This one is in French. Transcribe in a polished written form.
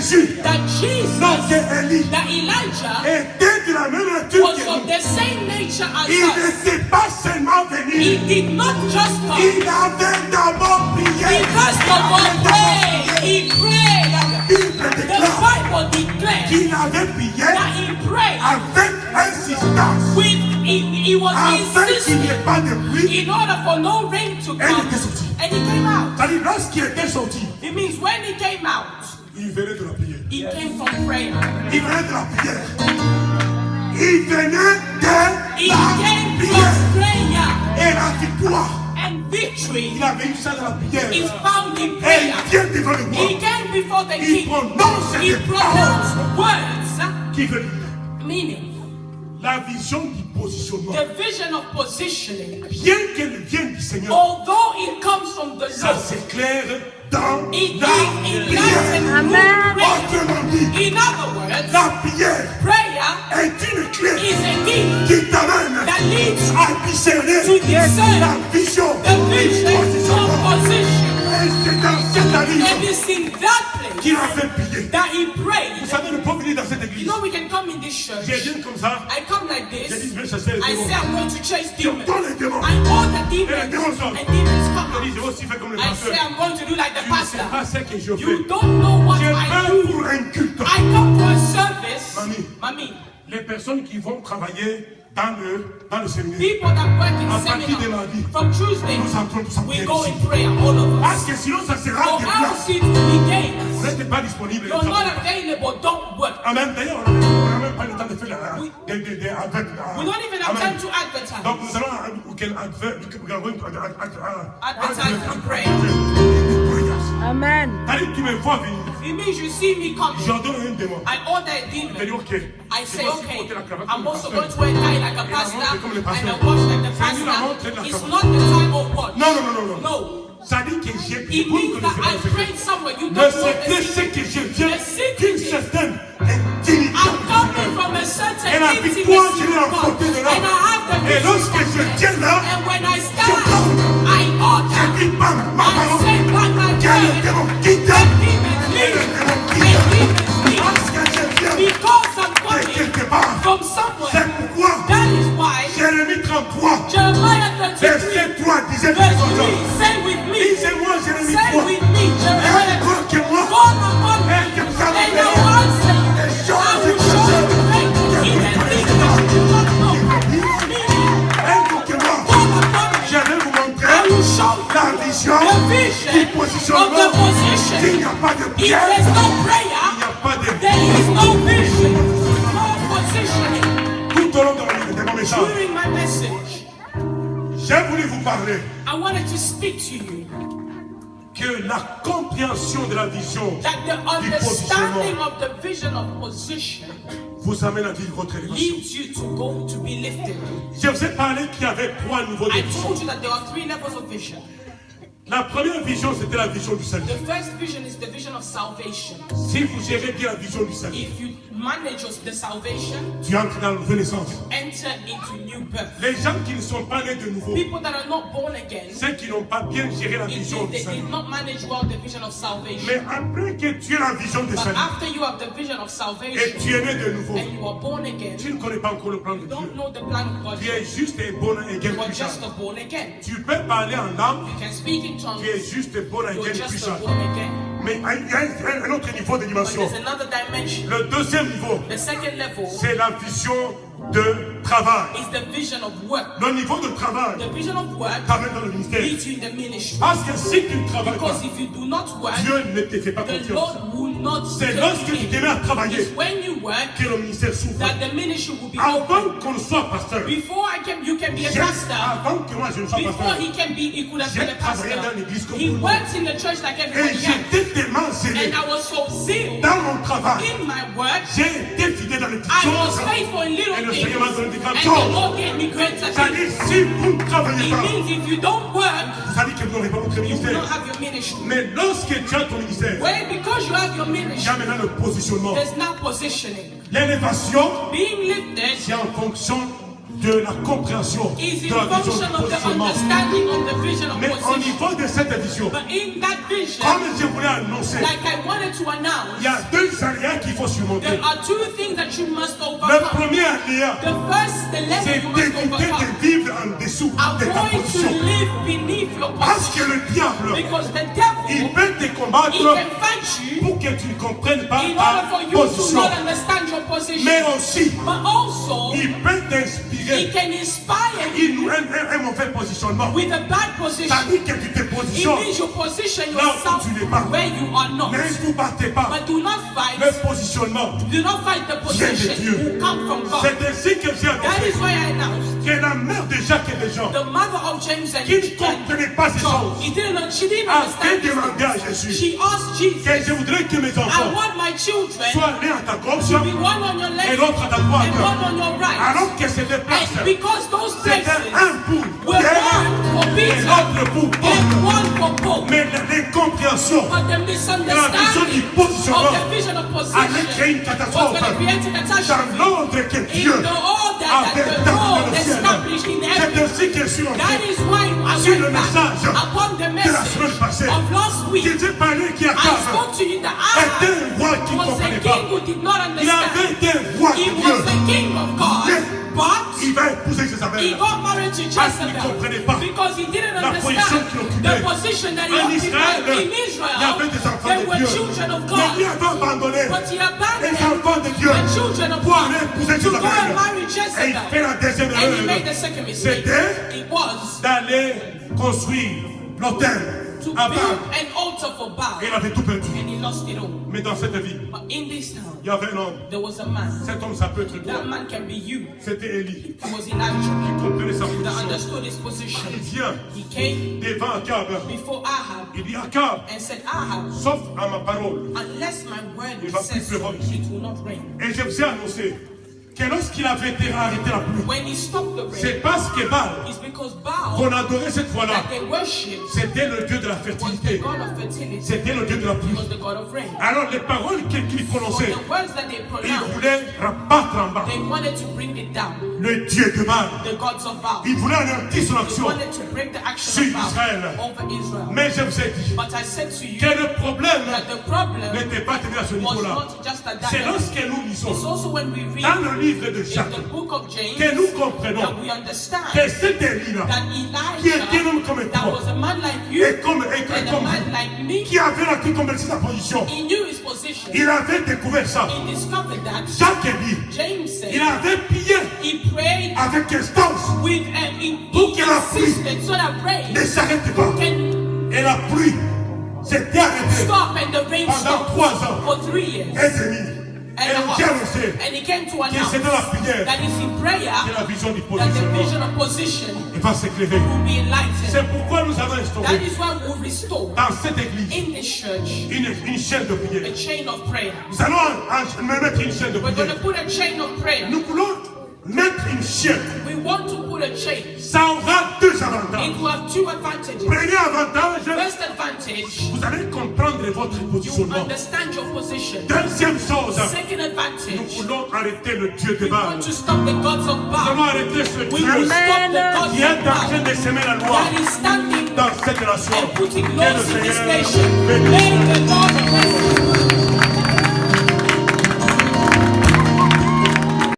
Jésus, that Jesus, non que Élie, that Elijah était de la même nature was que of nous. the same nature as Il us. n'était pas seulement He venu. did not just come. Il avait d'abord prié. He first of all prayed. He prayed. La Bible The déclare Bible declares qu'il avait prié that he prayed avec insistance. with he was Afin qu'il n'y insistent ait pas de pluie. in order for no rain to Elle come, était sortie. and he came out. C'est-à-dire, lorsqu'il était sorti, It means when he came out, il venait de la prière. he came from prayer. Il venait de la prière. Il venait de He la came prière. from prayer, Et la victoire, and victory il avait eu ça dans la prière. is found in Et il prayer. vient devant le roi. He came before the Il king. prononce He des pronounced paroles words, qui veulent dire meaning la vision du positionnement. the vision of positioning. Bien qu'elle vienne du Seigneur, Although it comes from the ça Lord, s'éclaire dans it la is in prière. Amen. Autrement dit, In other words, la prière prayer est une clé is a key qui t'amène that leads à discerner to discern la vision the du vision of positionnement. position. Et c'est dans cette And allure it's in that qu'il place a fait prier. that he Vous prayed. savez, ne pas venir dans cette You église. know, we can come in this church. J'ai dit comme ça, I come like j'ai dit, this. je vais chasser les I démons. say I'm going to chase demons. J'entends les démons. I call the Et les demons, démons sortent. and demons come Je dis, out. j'ai aussi fait comme le I pasteur. say I'm going to do like the Tu ne sais pastor. pas ce que je You fais. don't know what Je I vais do. pour un culte. I come to a service. Mamie. Mommy, Les personnes qui vont travailler dans le séminaire, people that work in à partir de seminar, mardi, from Tuesday, nous entrons tous en we prière go ici. in prayer, all of us. Parce que sinon, ça sera Or des plans. else it will be Vous games. n'êtes pas disponible. You're not available, don't work. Amen. D'ailleurs, on n'a même pas le temps de faire We des don't even have time to advertise. Donc, nous allons Advertise and pray. Amen. Tu me vois venir. It means you see me coming. J'ordonne un démon. I order a Je dis, demon. ok. I say, Je vais aussi okay, porter la cravate I'm comme le also pasteur. going to wear a tie like a Et la montre pastor comme le and pasteur. a watch like the C'est ni la montre, ni pastor. la It's cravate. not the time or watch. Non. No. Ça dit que j'ai pris It pour means que that I le secret. prayed somewhere. You Le don't know secret, the c'est secret. que je viens The secret d'une is certaine intimité. I'm coming from a certain Et la intimacy victoire, with je l'ai God. emportée de là. And I have the Et lorsque je victory. viens là, And when I stand, parle. I je order. dis pas ma I parole. say by my Que le word. démon quitte. The demons Et le leave. démon The quitte. demons leave. Parce que je viens Because I'm de coming quelque part. from C'est somewhere. pourquoi That is why Jérémie 33, Jeremiah 33, verset 3 disait verse comme ça. 3, say with me, Lisez-moi Jérémie say 3. with me, Jeremiah, Quoi que moi, call upon me, et que vous allez and your faire answer, des I choses will show you great in the things that you do not know. et que moi, Call upon me, je vais vous I montrer will show you la vision the du vision of the positionnement. S'il position. n'y a pas de If prière, there's no il n'y prayer, a pas de there is no vision, no positioning. tout au long de mon message. During my message, J'ai voulu vous parler I wanted to speak to you que la compréhension de la vision that the du understanding positionnement of the vision of position vous amène à vivre votre élévation. leads you to go to be lifted. Je vous ai parlé qu'il y avait 3 niveaux de I vision. told you that there are 3 levels of vision. La première vision, c'était la vision du salut. The first vision is the vision of salvation. Si vous gérez bien la vision du salut, If you manage the salvation, tu entres dans la nouvelle naissance. enter into new birth. Les gens qui ne sont pas nés de nouveau, People that are not born again, ceux qui n'ont pas bien géré la it vision means du they salut. did not manage well the vision of salvation. Mais après que tu aies la vision du But salut after you have the vision of et salvation tu es né de nouveau, and you are born again, tu ne connais pas encore le plan de you Dieu. don't know the plan of God. Tu es juste et bon et You are puissant. just a born again. Tu peux parler en langue, You can speak in tongues. tu es juste et bon et You're just a puissant. born again. Mais il y a un autre niveau de But dimension. there's another dimension. Le deuxième niveau, The second level c'est la vision de travail. is the vision of work. Le niveau de travail The vision of work t'amène dans le ministère. leads you in the ministry. Parce que si tu ne travailles pas, Because if you do not work, Dieu ne te fait pas the confiance. Lord will not C'est take lorsque tu te you mets à in. travailler It's when you work que le ministère s'ouvre. that the ministry will be open. Avant qu'on soit pasteur, Before you can be a pastor. avant que moi je ne sois Before pasteur, he could have been a j'ai travaillé dans l'église pastor. comme He tout le monde. worked in the church like Et everybody else. j'étais tellement zélé And I was so zealous dans mon travail. in my work. J'ai été fidèle dans les petites I was choses. faithful in Et little le things. Seigneur m'a donné des grandes And the choses. Lord gave me greater Ça things. dit, si vous ne travaillez It pas, means if you don't work, ça dit que vous n'aurez pas votre you will ministère. not have your ministry. Mais lorsque tu as ton ministère, Well, because you have your il y ministry, a maintenant le positionnement. there's now positioning. L'élévation, Being lifted c'est en fonction de la compréhension is de in la vision function du of the positionnement. understanding of the vision of Mais au position. niveau de cette vision, But in that vision, comme je voulais annoncer, like I wanted to il announce, y a 2 surmonter. There are two things that you must Le overcome. premier aléa, The first, the level c'est you must d'éviter overcome. de vivre en dessous de ta Avoid to position. live beneath your Parce que position. le diable, Because the il devil, peut te combattre he can fight you pour que tu ne comprennes pas in order ta for you to position. not understand your position. Mais aussi, But also, il peut he t'inspirer can inspire you un mauvais positionnement. with a bad position. Ça dit que tu te It positionnes. means you position Là où yourself tu n'es pas. where you are not. Mais ne vous battez pas. But do not fight. Le positionnement, Do not fight the position Dieu. who come from God. c'est ainsi que j'ai That annoncé is why I announced que la mère de Jacques et de Jean, the mother of James and qui ne comprenait pas ces John. choses, She didn't a understand fait these demander à things. Jésus She asked Jesus, que je voudrais que mes I enfants want my children soient l'un à ta gauche to be one on your et left l'autre à ta droite. and one on your right. Alors que ces deux places, And because those c'était places un pour were Pierre one for et Peter l'autre pour Paul. and one for Paul. Mais l'incompréhension But the de la vision du misunderstanding positionnement of the vision of allait créer une position was catastrophe going to create a dans catastrophe l'ordre que Dieu in the order that avait the dans Lord le ciel. established in C'est heaven. ainsi que je suis That entré is why I sur le went back message upon the de la semaine message passée. of last week. Que j'ai parlé qui a I spoke to you that était un roi qui ne was a comprenait king pas. who did not Il avait understand. été un roi He de was Dieu. the king of God, but Il va épouser he Jézabel. got married to Parce qu'il ne comprenait pas Jezebel because he didn't la position understand qu'il the occupait. position that he En occupied Israël, in il y Israel. avait des enfants They de were Dieu. children of Mais God, lui avait abandonné but he les abandoned enfants de Dieu the children of pour God aller épouser to go and Jézabel. marry Et il Jezebel. fait la deuxième And he made erreur. the second mistake. C'était It was d'aller construire l'autel to à build Baal. an altar for Baal, Et il avait tout perdu. and he lost it all. Mais dans cette vie, But in this town, il y avait un homme. there was a man. Cet homme, ça peut être toi. That man can be you. C'était Élie It was Elijah qui comprenait sa that position. understood his Il position. vient He came devant Akab. before Ahab Il dit Akab, and said, Ahab, sauf à ma parole. unless my word Il va plus says so, pleuvoir ici. it will not rain. Et je vous ai annoncé que lorsqu'il avait été arrêté la pluie, When he stopped the rain, c'est parce que Baal, it's because Baal qu'on adorait cette fois-là, that they worshipped c'était le Dieu de la was the fertilité. God of fertility, C'était le Dieu de la pluie. was the God of rain. Alors les paroles qu'il So prononçait, the words that they il pronounced, voulait rabattre en bas they wanted to bring it down. le Dieu de Baal. The gods of Baal. Il voulait anéantir son They action. wanted to break the action Sur of Baal Israël. over Israel. Mais je vous ai dit But I said to you que le problème that the problem n'était pas tenu à ce was niveau-là. not just at that C'est level. lorsque nous It's lisons also when we read dans le livre de in Jacques the book of James que nous comprenons that we understand que cet Élie-là, that qui était un homme Elijah, comme that toi, was a man like you et comme and a man like me, qui avait la qui convertit sa position, he knew his position. il avait découvert ça. He discovered that. Jacques dit, James il said avait prié he prayed avec instance, with Pour que la pluie insisted so that rain ne s'arrête pas. can Et la pluie s'était arrêtée stop and the rain pendant stopped 3 ans for 3 years. et demi. Et And, j'ai annoncé and he came to que announce c'est dans la prière that it's in prayer que la vision du that the positionnement vision of position va s'éclairer. will be enlightened. C'est pourquoi nous avons That instauré is why we restore dans cette église in this church une chaîne de prière. a chain of prayer. Nous allons mettre une chaîne de We're going prière. to put a chain of prayer. Nous voulons mettre une chaîne. We want to put a chain. Ça aura 2 avantages. It will have 2 advantages. Premier avantage, First advantage, vous allez comprendre votre you positionnement. understand your position. Deuxième chose, Second nous advantage, voulons arrêter le Dieu de we Baal. want to stop the gods of Nous allons Baal. arrêter ce We will Dieu stop the gods qui est of en train Baal de semer la loi that is standing dans cette nation. and putting Que le laws in this Seigneur nation. bénisse. May the Lord bless you.